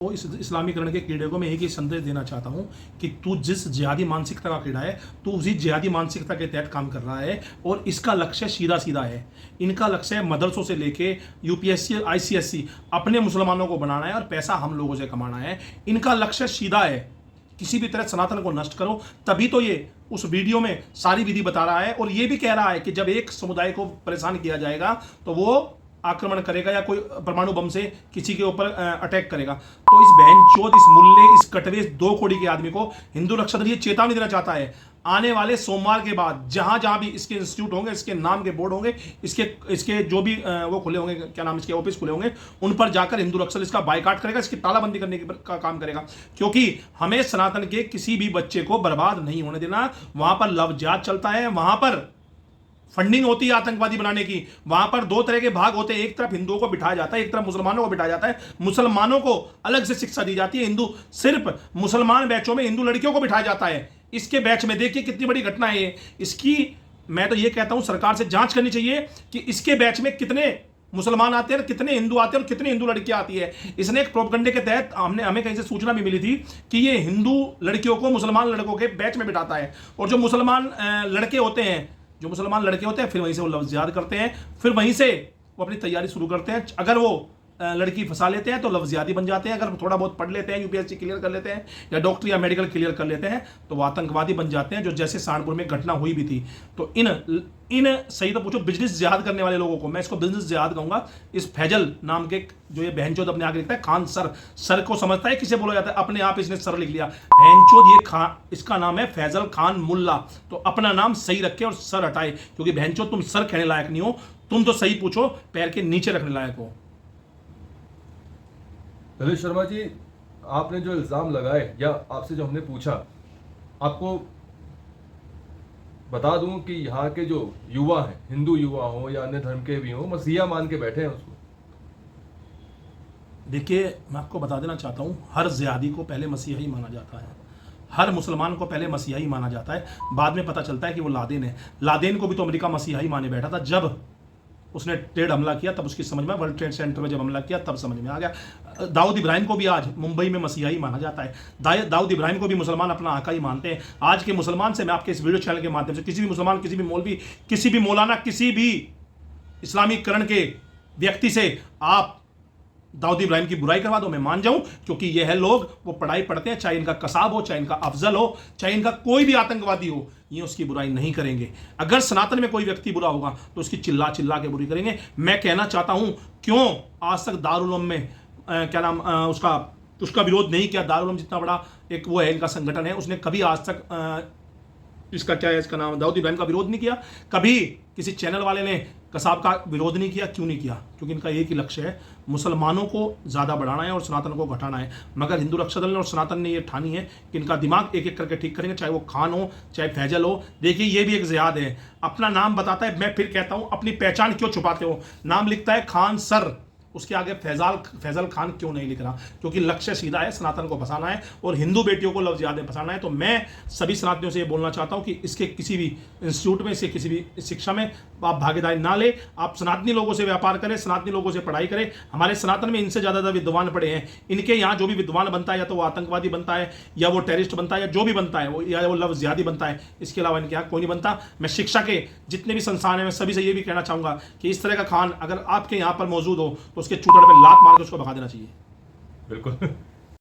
तो इस इस्लामीकरण के कीड़े को मैं एक ही संदेश देना चाहता हूं कि तू जिस जिहादी मानसिकता का कीड़ा है, तू उसी जिहादी मानसिकता के तहत काम कर रहा है और इसका लक्ष्य सीधा सीधा है। इनका लक्ष्य है मदरसों से लेके यूपीएससी आईसीएससी अपने मुसलमानों को बनाना है और पैसा हम लोगों से कमाना है। इनका लक्ष्य सीधा है, किसी भी तरह सनातन को नष्ट करो। तभी तो ये उस वीडियो में सारी विधि बता रहा है और ये भी कह रहा है कि जब एक समुदाय को परेशान किया जाएगा तो वो आक्रमण करेगा या कोई परमाणु बम से किसी के ऊपर अटैक करेगा। तो इस बहनचोद, इस मुल्ले, इस कटवे, दो कोड़ी के आदमी को हिंदू रक्षा दल ये चेतावनी देना चाहता है, आने वाले सोमवार के बाद जहां जहां भी इसके इंस्टीट्यूट होंगे, इसके नाम के बोर्ड होंगे, इसके जो भी वो खुले होंगे, क्या नाम, इसके ऑफिस खुले होंगे, उन पर जाकर हिंदू रक्षा दल इसका बाइकाट करेगा, इसकी तालाबंदी करने का काम करेगा। क्योंकि हमें सनातन के किसी भी बच्चे को बर्बाद नहीं होने देना। वहां पर लव जिहाद चलता है, वहां पर फंडिंग होती है आतंकवादी बनाने की। वहां पर दो तरह के भाग होते हैं, एक तरफ हिंदुओं को बिठाया जाता है, एक तरफ मुसलमानों को बिठाया जाता है। मुसलमानों को अलग से शिक्षा दी जाती है, हिंदू सिर्फ मुसलमान बैचों में हिंदू लड़कियों को बिठाया जाता है। इसके बैच में देखिए कितनी बड़ी घटना है ये। इसकी मैं तो ये कहता हूं सरकार से जांच करनी चाहिए कि इसके बैच में कितने मुसलमान आते हैं, कितने हिंदू आते हैं और कितनी हिंदू लड़कियां आती है। इसने एक प्रोपगंडे के तहत हमें कहीं से सूचना भी मिली थी कि ये हिंदू लड़कियों को मुसलमान लड़कों के बैच में बिठाता है और जो मुसलमान लड़के होते हैं फिर वहीं से वो लफ्ज़ जिहाद करते हैं, फिर वहीं से वो अपनी तैयारी शुरू करते हैं। अगर वो लड़की फंसा लेते हैं तो लफ्ज़ जिहादी बन जाते हैं, अगर थोड़ा बहुत पढ़ लेते हैं, यूपीएससी क्लियर कर लेते हैं या डॉक्टर या मेडिकल क्लियर कर लेते हैं तो वो आतंकवादी बन जाते हैं, जो जैसे सहारनपुर में घटना हुई भी थी। तो इन सही तो पूछो बिजनेस जिहाद करने वाले लोगों को, मैं इसको बिजनेस जिहाद कहूंगा। इस फैजल नाम के जो ये बहनचोद अपने आगे लिखता है खान सर को समझता है किसे बोला जाता है, अपने आप इसने सर लिख लिया बहनचोद। ये इसका नाम है फैजल खान मुल्ला। तो अपना नाम सही रखे और सर हटाए, क्योंकि बहनचोद तुम सर कहने लायक नहीं हो, तुम तो सही पूछो पैर के नीचे रखने लायक हो। ललित शर्मा जी, आपने जो इल्जाम लगाए या आपसे जो हमने पूछा, आपको बता दूं कि यहाँ के जो युवा हैं, हिंदू युवा हो या अन्य धर्म के भी हो, मसीहा मान के बैठे हैं उसको। देखिए, मैं आपको बता देना चाहता हूँ, हर जिहादी को पहले मसीहा ही माना जाता है, हर मुसलमान को पहले मसीहा ही माना जाता है। बाद में पता चलता है कि वो लादेन है। लादेन को भी तो अमेरिका मसीहा ही माने बैठा था। जब उसने ट्रेड हमला किया तब उसकी समझ में, वर्ल्ड ट्रेड सेंटर में जब हमला किया तब समझ में आ गया। दाऊद इब्राहिम को भी आज मुंबई में मसीहा ही माना जाता है। दाऊद इब्राहिम को भी मुसलमान अपना आका ही मानते हैं। आज के मुसलमान से मैं आपके इस वीडियो चैनल के माध्यम से किसी भी मुसलमान, किसी भी मौलवी, किसी भी मौलाना, किसी भी इस्लामीकरण के व्यक्ति से आप दाऊद इब्राहिम की बुराई करवा दो, मैं मान जाऊं, क्योंकि ये है लोग, वो पढ़ाई पढ़ते हैं, चाहे इनका कसाब हो, चाहे इनका अफजल हो, चाहे इनका कोई भी आतंकवादी हो, ये उसकी बुराई नहीं करेंगे। अगर सनातन में कोई व्यक्ति बुरा होगा तो उसकी चिल्ला चिल्ला के बुरी करेंगे। मैं कहना चाहता हूं, क्यों आज तक दारुल उलूम में क्या नाम उसका विरोध नहीं किया। दारुल उलूम जितना बड़ा एक वो है, इनका संगठन है, उसने कभी आज तक इसका क्या है, इसका नाम, दाऊद इब्राहिम का विरोध नहीं किया। कभी किसी चैनल वाले ने कसाब का विरोध नहीं किया। क्यों नहीं किया? क्योंकि इनका एक ही लक्ष्य है, मुसलमानों को ज़्यादा बढ़ाना है और सनातन को घटाना है। मगर हिंदू रक्षा दल ने और सनातन ने ये ठानी है कि इनका दिमाग एक एक करके ठीक करेंगे, चाहे वो खान हो, चाहे फैजल हो। देखिए, ये भी एक जिहाद है, अपना नाम बताता है। मैं फिर कहता हूँ, अपनी पहचान क्यों छुपाते हो? नाम लिखता है खान सर, उसके आगे फैजल खान क्यों नहीं लिख रहा? क्योंकि लक्ष्य सीधा है, सनातन को फंसाना है और हिंदू बेटियों को लफ्ज़ जिहाद में फंसाना है। तो मैं सभी सनातनियों से ये बोलना चाहता हूँ कि इसके किसी भी इंस्टीट्यूट में, इसके किसी भी शिक्षा में आप भागीदारी ना ले। आप सनातनी लोगों से व्यापार करें, सनातनी लोगों से पढ़ाई करें। हमारे सनातन में इनसे ज़्यादा विद्वान पड़े हैं। इनके यहाँ जो भी विद्वान बनता है, या तो वो आतंकवादी बनता है, या वो टेररिस्ट बनता है, या जो भी बनता है वो, या वो लफ्ज़ जिहादी बनता है। इसके अलावा इनके यहाँ कोई नहीं बनता। मैं शिक्षा के जितने भी संस्थान हैं, मैं सभी से ये भी कहना चाहूँगा कि इस तरह का खान अगर आपके यहाँ पर मौजूद हो तो उसके चूतड़ पर लात मार के उसको भगा देना चाहिए। बिल्कुल।